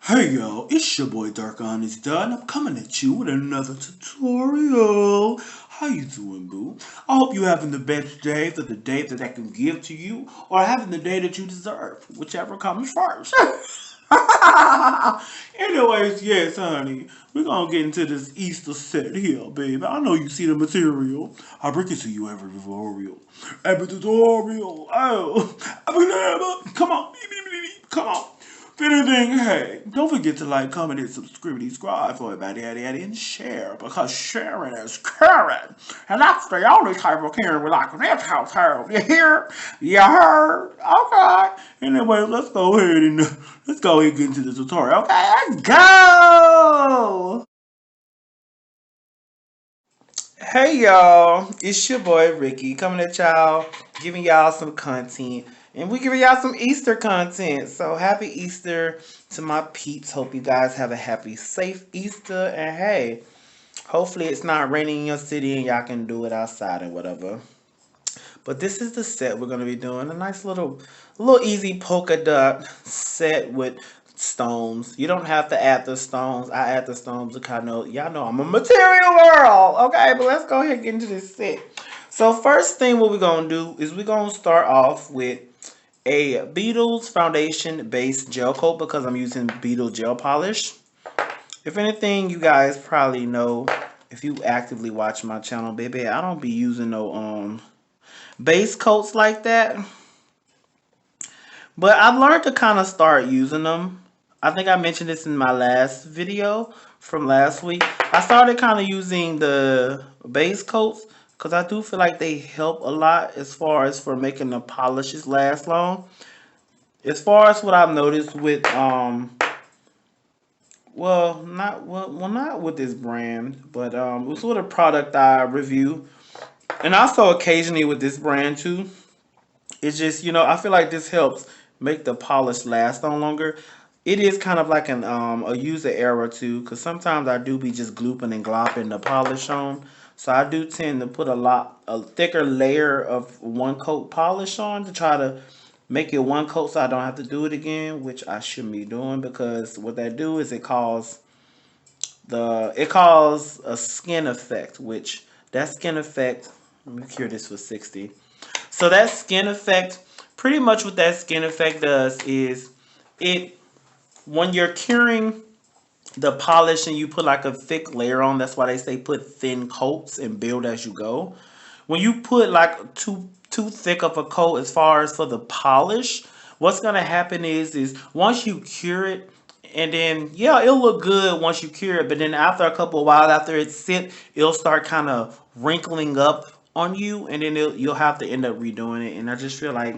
Hey yo, it's your boy Dark Honest Dud, and I'm coming at you with another tutorial. How you doing, boo? I hope you're having the best day for the day that I can give to you, or having the day that you deserve, whichever comes first. Anyways, yes, honey, we're gonna get into this Easter set here, baby. I know you see the material. I bring it to you every tutorial. Every tutorial. Oh, come on, come on. If anything, hey, don't forget to like, comment, and subscribe for everybody, and share, because sharing is caring. And that's the only type of caring we like in this household. You hear? You heard? Okay. Anyway, let's go ahead and get into the tutorial. Okay, let's go! Hey y'all, it's your boy Ricky coming at y'all, giving y'all some content, and we giving y'all some Easter content. So happy Easter to my peeps. Hope you guys have a happy, safe Easter, and hey, hopefully it's not raining in your city and y'all can do it outside and whatever. But this is the set we're gonna be doing. A nice little easy polka dot set with stones. You don't have to add the stones. I add the stones because y'all know I'm a material girl. Okay, but let's go ahead and get into this set. So first thing what we're gonna do is we're gonna start off with a Beetles foundation base gel coat because I'm using Beetle gel polish. If anything, you guys probably know if you actively watch my channel, baby, I don't be using no base coats like that. But I've learned to kind of start using them. I think I mentioned this in my last video from last week. I started kind of using the base coats because I do feel like they help a lot as far as for making the polishes last long. As far as what I've noticed with not with this brand, but it's with a product I review, and also occasionally with this brand too. It's just, I feel like this helps make the polish last on longer. It is kind of like a user error too, because sometimes I do be just glooping and glopping the polish on. So I do tend to put a thicker layer of one coat polish on to try to make it one coat so I don't have to do it again, which I shouldn't be doing because what that do is it cause a skin effect, which that skin effect, let me cure this for 60. So that skin effect, pretty much what that skin effect does is it when you're curing the polish and you put like a thick layer on, that's why they say put thin coats and build as you go. When you put like too thick of a coat as far as for the polish, what's gonna happen is once you cure it, and then yeah, it'll look good once you cure it, but then after a couple of while after it sit, it'll start kind of wrinkling up on you, and then you'll have to end up redoing it. And I just feel like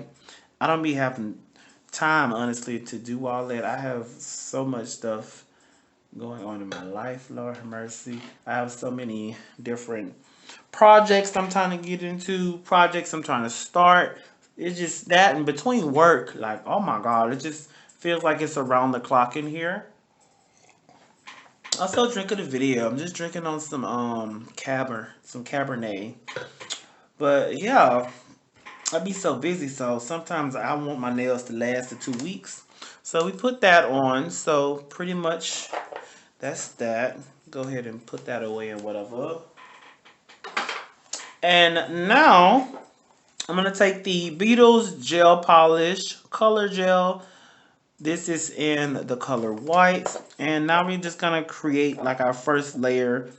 I don't be having time honestly to do all that. I have so much stuff going on in my life, Lord have mercy. I have so many different projects I'm trying to get into, projects I'm trying to start. It's just that in between work, like, oh my God, it just feels like it's around the clock in here. I'm still drinking a video. I'm just drinking on some Cabernet. But yeah, I be so busy, so sometimes I want my nails to last the 2 weeks. So we put that on. So pretty much that's that. Go ahead and put that away and whatever. And now I'm gonna take the Beetles gel polish color gel. This is in the color white, and now we're just gonna create like our first layer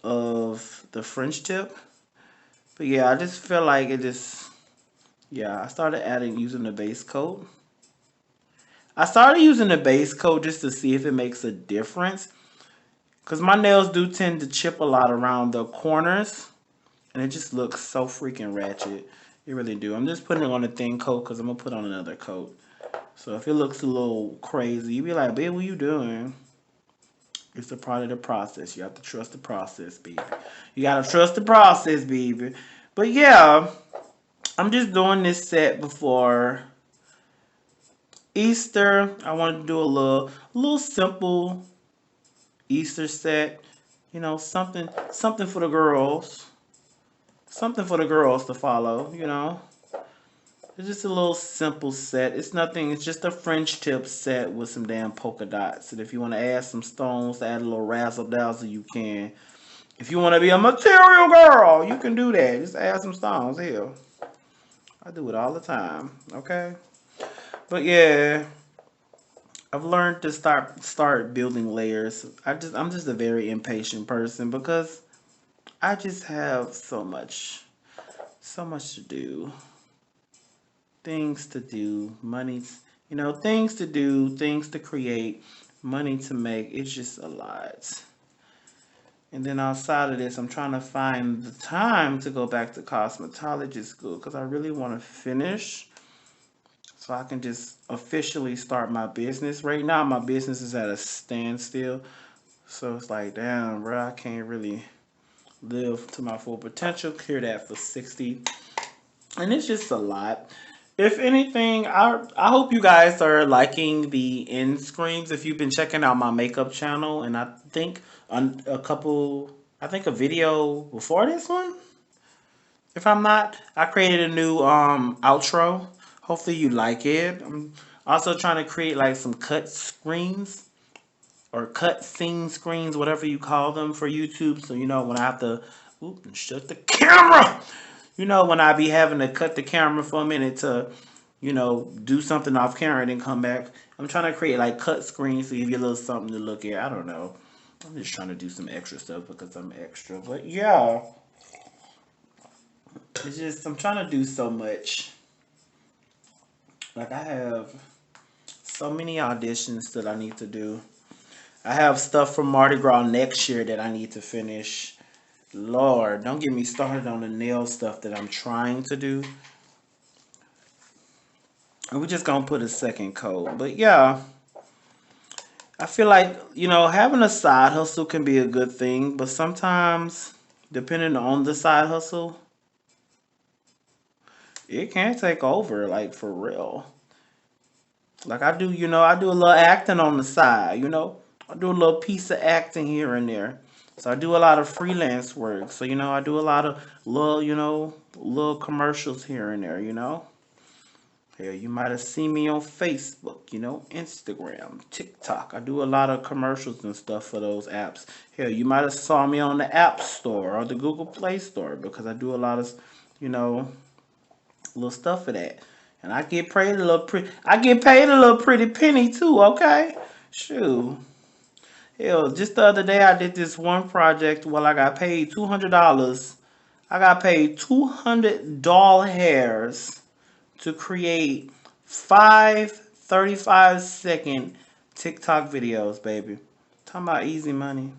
of the French tip. But yeah, I just feel like I started using the base coat. I started using the base coat just to see if it makes a difference, because my nails do tend to chip a lot around the corners, and it just looks so freaking ratchet. It really do. I'm just putting it on a thin coat because I'm gonna put on another coat. So if it looks a little crazy, you be like, babe, what you doing? It's a part of the process. You have to trust the process, baby. You gotta trust the process, baby. But yeah, I'm just doing this set before Easter. I wanted to do a little simple Easter set. Something for the girls. Something for the girls to follow, It's just a little simple set. It's nothing. It's just a French tip set with some damn polka dots. And if you want to add some stones, add a little razzle dazzle, you can. If you want to be a material girl, you can do that. Just add some stones. Hell, I do it all the time. Okay. But yeah, I've learned to start building layers. I'm just a very impatient person because I just have so much to do, things to do, money, things to do, things to create, money to make. It's just a lot. And then outside of this, I'm trying to find the time to go back to cosmetology school because I really want to finish so I can just officially start my business. Right now, my business is at a standstill. So it's like, damn, bro, I can't really live to my full potential. Clear that for 60. And it's just a lot. If anything, I hope you guys are liking the end screens. If you've been checking out my makeup channel, and I think on a video before this one, if I'm not, I created a new outro. Hopefully you like it. I'm also trying to create like some cut screens or cut scene screens, whatever you call them for YouTube. So when I have to, shut the camera. When I be having to cut the camera for a minute to, do something off camera and then come back. I'm trying to create like cut screens to give you a little something to look at. I don't know. I'm just trying to do some extra stuff because I'm extra. But yeah, it's just, I'm trying to do so much. Like I have so many auditions that I need to do. I have stuff for Mardi Gras next year that I need to finish. Lord, don't get me started on the nail stuff that I'm trying to do. And we're just going to put a second coat. But yeah, I feel like, having a side hustle can be a good thing. But sometimes, depending on the side hustle, it can take over, like for real. Like I do a little acting on the side, I do a little piece of acting here and there. So I do a lot of freelance work. So, I do a lot of little commercials here and there. Hell, you might have seen me on Facebook, Instagram, TikTok. I do a lot of commercials and stuff for those apps. Hell, you might have saw me on the App Store or the Google Play Store because I do a lot of, little stuff for that. And I get paid a little pretty penny too, okay? Shoot. Hell, just the other day I did this one project. Well, I got paid $200. I got paid 200 doll hairs to create 5 35-second TikTok videos, baby. Talking about easy money.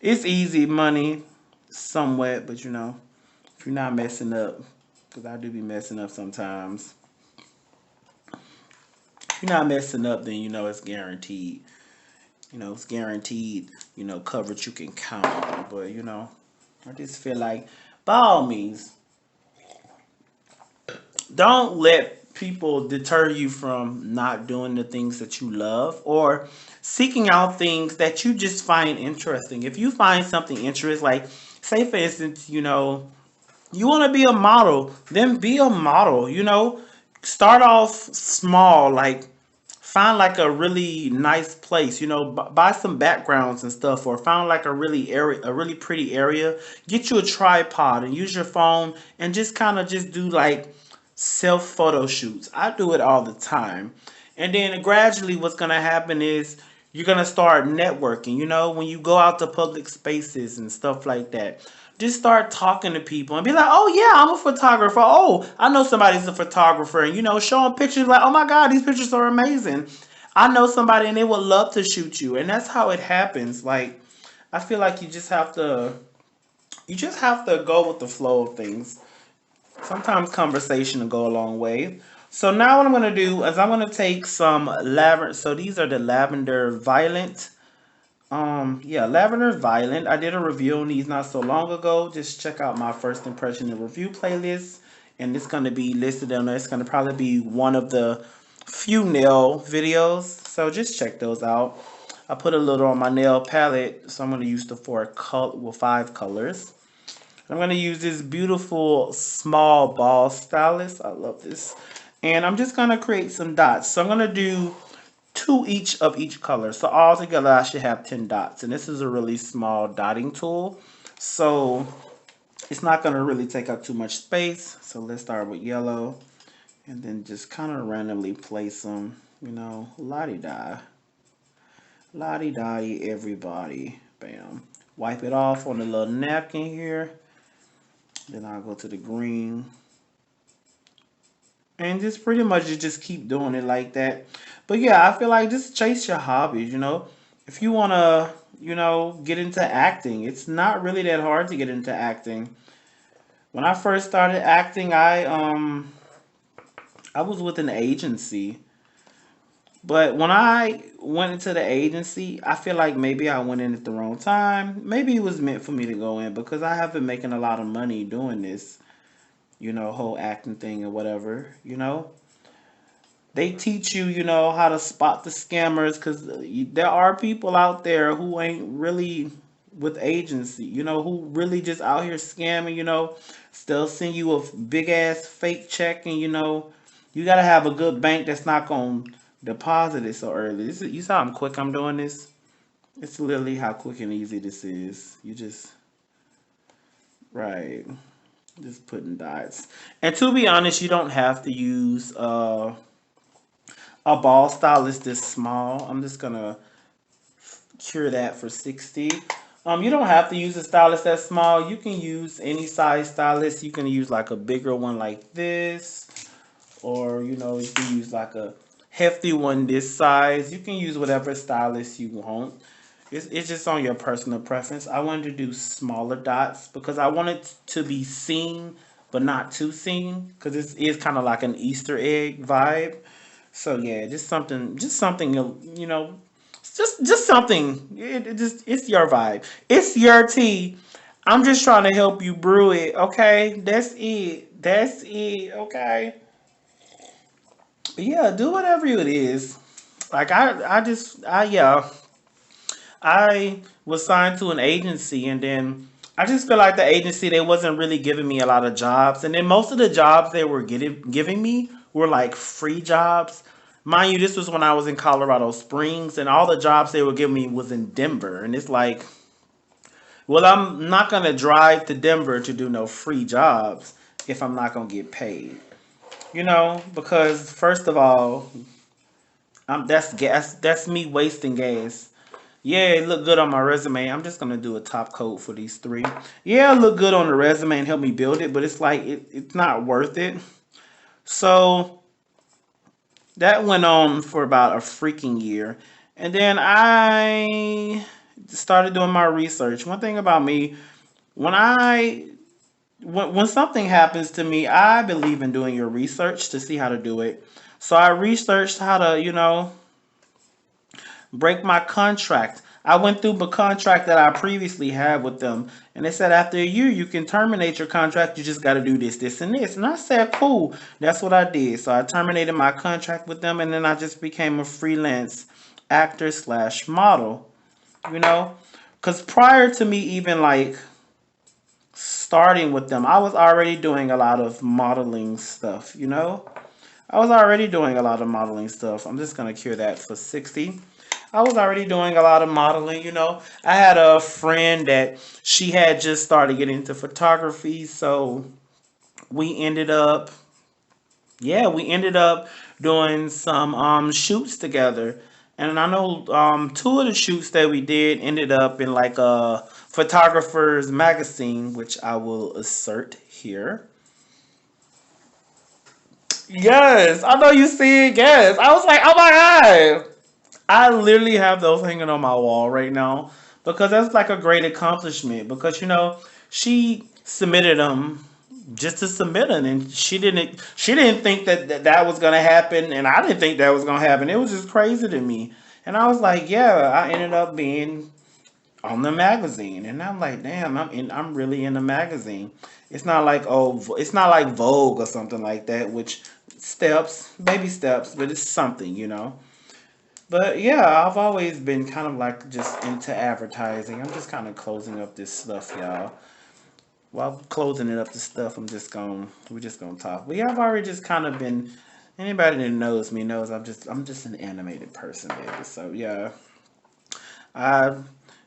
It's easy money, somewhat, but if you're not messing up, because I do be messing up sometimes. If you're not messing up, then it's guaranteed. It's guaranteed, coverage you can count on. But, I just feel like, by all means, don't let people deter you from not doing the things that you love or seeking out things that you just find interesting. If you find something interesting, like, say, for instance, you want to be a model, then be a model, Start off small, like, find like a really nice place, buy some backgrounds and stuff, or find like a really pretty area. Get you a tripod and use your phone and just kind of just do like self photo shoots. I do it all the time. And then gradually what's going to happen is you're going to start networking, when you go out to public spaces and stuff like that. Just start talking to people and be like, oh yeah, I'm a photographer. Oh, I know somebody's a photographer. And, show them pictures like, oh my God, these pictures are amazing. I know somebody and they would love to shoot you. And that's how it happens. Like, I feel like you just have to go with the flow of things. Sometimes conversation will go a long way. So now what I'm going to do is I'm going to take some lavender. So these are the Lavender Violent. Lavender Violent. I did a review on these not so long ago. Just check out my first impression and review playlist. And it's going to be listed on there. It's going to probably be one of the few nail videos. So just check those out. I put a little on my nail palette. So I'm going to use the 5 colors. I'm going to use this beautiful small ball stylus. I love this. And I'm just going to create some dots. So I'm going to do 2 each of each color. So all together I should have 10 dots. And this is a really small dotting tool. So it's not going to really take up too much space. So let's start with yellow. And then just kind of randomly place them, you know, la-di-da. La-di-da, everybody. Bam. Wipe it off on the little napkin here. Then I'll go to the green. And just pretty much just keep doing it like that. But yeah, I feel like just chase your hobbies, you know. If you want to, you know, get into acting, it's not really that hard to get into acting. When I first started acting, I was with an agency. But when I went into the agency, I feel like maybe I went in at the wrong time. Maybe it was meant for me to go in because I have been making a lot of money doing this, you know, whole acting thing or whatever, you know. They teach you, you know, how to spot the scammers because there are people out there who ain't really with agency, you know, who really just out here scamming, you know, still send you a big ass fake check and, you know, you got to have a good bank that's not going to deposit it so early. You saw how quick I'm doing this? It's literally how quick and easy this is. You just, right, just putting dots. And to be honest, you don't have to use a ball stylus this small. I'm just gonna cure that for 60. You don't have to use a stylus that small. You can use any size stylus. You can use like a bigger one like this, or you know, you can use like a hefty one this size. You can use whatever stylus you want. It's just on your personal preference. I wanted to do smaller dots because I want it to be seen, but not too seen, because it is kind of like an Easter egg vibe. So yeah, just something, you know, just something. It just it's your vibe. It's your tea. I'm just trying to help you brew it. Okay, that's it. That's it. Okay. But yeah, do whatever it is. Like yeah, I was signed to an agency, and then I just feel like the agency they wasn't really giving me a lot of jobs, and then most of the jobs they were giving me were like free jobs. Mind you, this was when I was in Colorado Springs, and all the jobs they were giving me was in Denver, and it's like, well, I'm not gonna drive to Denver to do no free jobs if I'm not gonna get paid, you know, because first of all, that's gas. That's me wasting gas. Yeah, it looked good on my resume. I'm just gonna do a top coat for these 3. Yeah, it looked good on the resume and help me build it, but it's like it's not worth it. So that went on for about a freaking year. And then I started doing my research. One thing about me, when I when something happens to me, I believe in doing your research to see how to do it. So I researched how to, you know, break my contract. I went through the contract that I previously had with them, and they said after a year you can terminate your contract. You just got to do this, this, and this. And I said, cool. That's what I did. So I terminated my contract with them, and then I just became a freelance actor slash model. You know, because prior to me even like starting with them, I was already doing a lot of modeling stuff. You know, I was already doing a lot of modeling stuff. I'm just gonna cure that for 60. I was already doing a lot of modeling, you know. I had a friend that she had just started getting into photography, so we ended up, yeah, we ended up doing some shoots together. And I know 2 of the shoots that we did ended up in like a photographer's magazine, which I will assert here. Yes, I know you see it. Yes, I was like, oh my god. I literally have those hanging on my wall right now because that's like a great accomplishment. Because you know she submitted them just to submit them, and she didn't think that was gonna happen, and I didn't think that was gonna happen. It was just crazy to me, and I was like, yeah, I ended up being on the magazine, and I'm like, damn, I'm really in the magazine. It's not like it's not like Vogue or something like that, which steps, baby steps, but it's something, you know. But yeah, I've always been kind of like just into advertising. I'm just kind of closing up this stuff, y'all. while closing it up to stuff, we're just gonna talk. We have already just kind of been. Anybody that knows me knows I'm just an animated person, baby. So yeah, I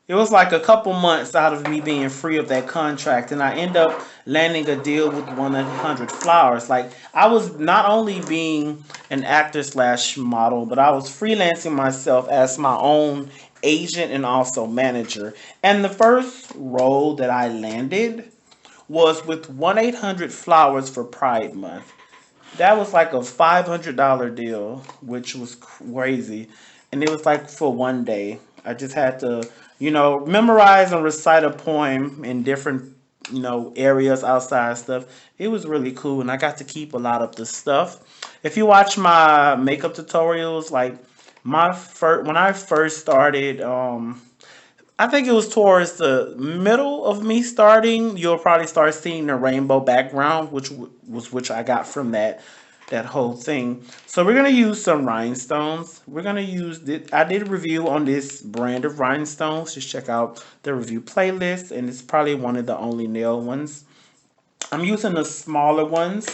it was like a couple months out of me being free of that contract, and I end up landing a deal with 100 Flowers. Like I was not only being an actor slash model, but I was freelancing myself as my own agent and also manager. And the first role that I landed was with 1-800 Flowers for Pride Month. That was like a $500 deal, which was crazy. And it was like for one day. I just had to, memorize and recite a poem in different, areas outside stuff. It was really cool. And I got to keep a lot of the stuff. If you watch my makeup tutorials, like when I first started, I think it was towards the middle of me starting. You'll probably start seeing the rainbow background, which I got from that whole thing. So we're gonna use some rhinestones. We're gonna use this. I did a review on this brand of rhinestones. Just check out the review playlist, and it's probably one of the only nail ones. I'm using the smaller ones.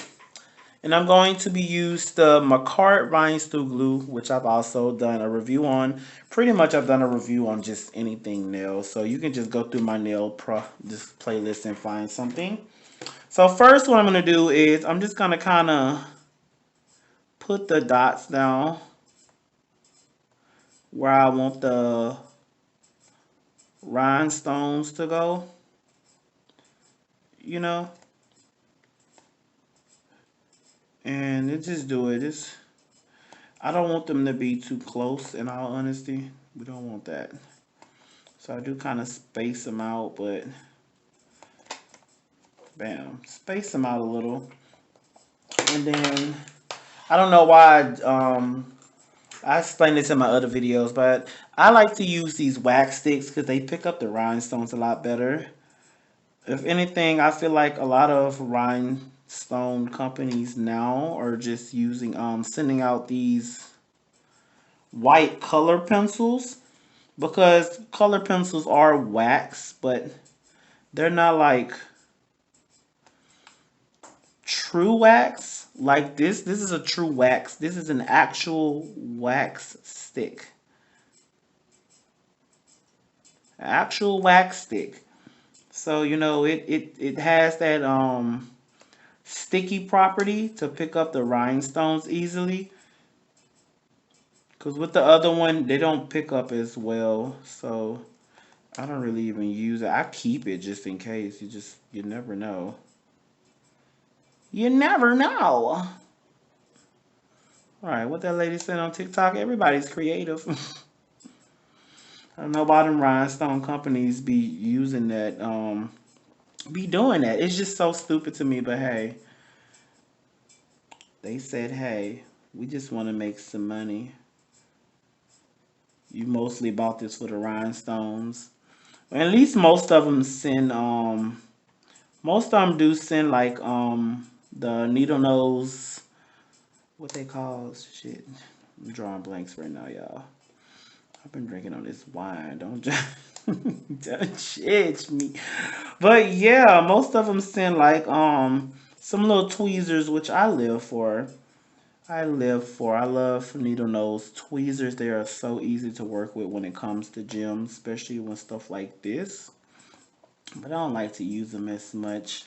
And I'm going to be used the Macart Rhinestone Glue, which I've also done a review on. Pretty much I've done a review on just anything nails. So you can just go through my this playlist and find something. So first what I'm going to do is I'm just going to kind of put the dots down where I want the rhinestones to go. You know. And it just do it. I don't want them to be too close, in all honesty. We don't want that. So I do kind of space them out, but bam, space them out a little. And then, I don't know why I explained this in my other videos, but I like to use these wax sticks because they pick up the rhinestones a lot better. If anything, I feel like a lot of rhinestone companies now are just using, sending out these white color pencils because color pencils are wax, but they're not like true wax. Like this is a true wax. This is an actual wax stick. Actual wax stick. So, it has that sticky property to pick up the rhinestones easily. Because with the other one, they don't pick up as well. So I don't really even use it. I keep it just in case. You never know. You never know. All right, what that lady said on TikTok, everybody's creative. I don't know about them rhinestone companies be using that, be doing that. It's just so stupid to me, but hey, they said, hey, we just want to make some money. You mostly bought this for the rhinestones. Or at least most of them send, most of them do send like, the needle nose, what they call, shit. I'm drawing blanks right now, y'all. I've been drinking on this wine. Don't don't judge me. But yeah, most of them send like some little tweezers, which I live for. I live for. I love needle nose tweezers. They are so easy to work with when it comes to gems, especially when stuff like this. But I don't like to use them as much.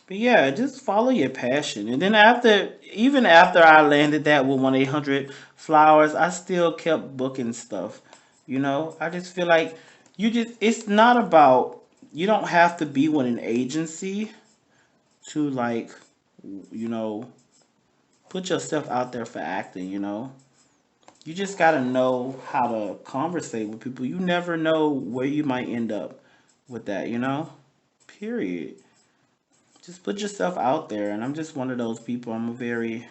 But yeah, just follow your passion. And then even after I landed that with 1-800 Flowers, I still kept booking stuff. I just feel like it's not about, you don't have to be with an agency to like, you know, put yourself out there for acting. You just got to know how to conversate with people. You never know where you might end up with that. Period. Just put yourself out there. And I'm just one of those people. I'm a very,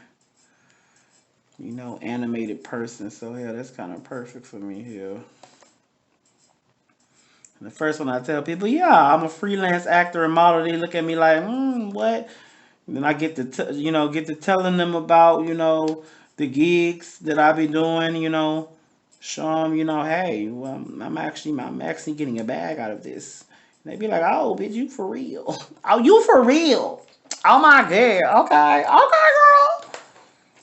animated person. So, yeah, that's kind of perfect for me here. And the first one I tell people, yeah, I'm a freelance actor and model. They look at me like, what? And then I get to, get to telling them about, the gigs that I be doing. Show them, hey, well, I'm actually getting a bag out of this. They be like, oh, bitch, you for real. Oh, you for real. Oh, my God. Okay. Okay, girl.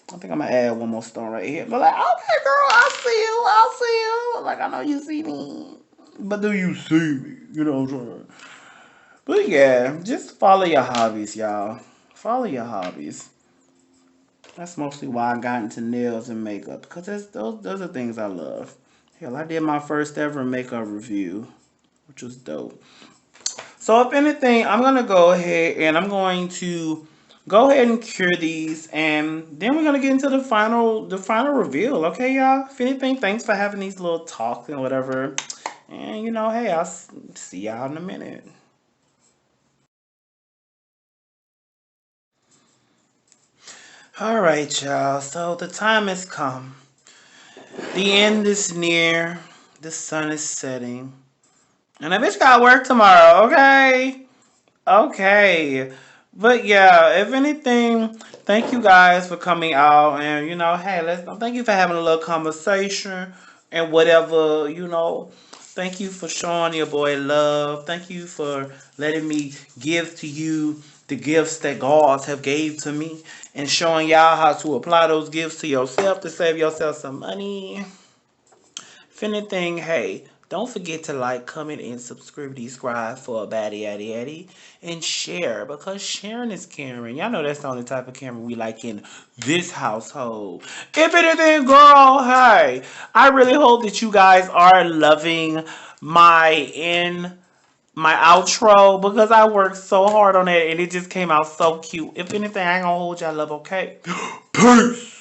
I think I'm going to add one more stone right here. But like, okay, girl, I see you. I see you. Like, I know you see me. But do you see me? You know what I'm saying? But yeah, just follow your hobbies, y'all. Follow your hobbies. That's mostly why I got into nails and makeup. Because those are things I love. Hell, I did my first ever makeup review, which was dope. So if anything, I'm gonna go ahead and I'm going to go ahead and cure these, and then we're gonna get into the final reveal. Okay, y'all. If anything, thanks for having these little talks and whatever. And hey, I'll see y'all in a minute. All right, y'all. So the time has come. The end is near. The sun is setting, and I bitch got work tomorrow. Okay. Okay. But yeah, if anything, thank you guys for coming out, and hey, let's thank you for having a little conversation and whatever, Thank you for showing your boy love. Thank you for letting me give to you the gifts that God have gave to me and showing y'all how to apply those gifts to yourself to save yourself some money. If anything, hey, don't forget to like, comment, and subscribe for a baddie addy addy. And share, because sharing is caring. Y'all know that's the only type of caring we like in this household. If anything, girl, hey, I really hope that you guys are loving my in my outro, because I worked so hard on it and it just came out so cute. If anything, I ain't gonna hold y'all love, okay? Peace!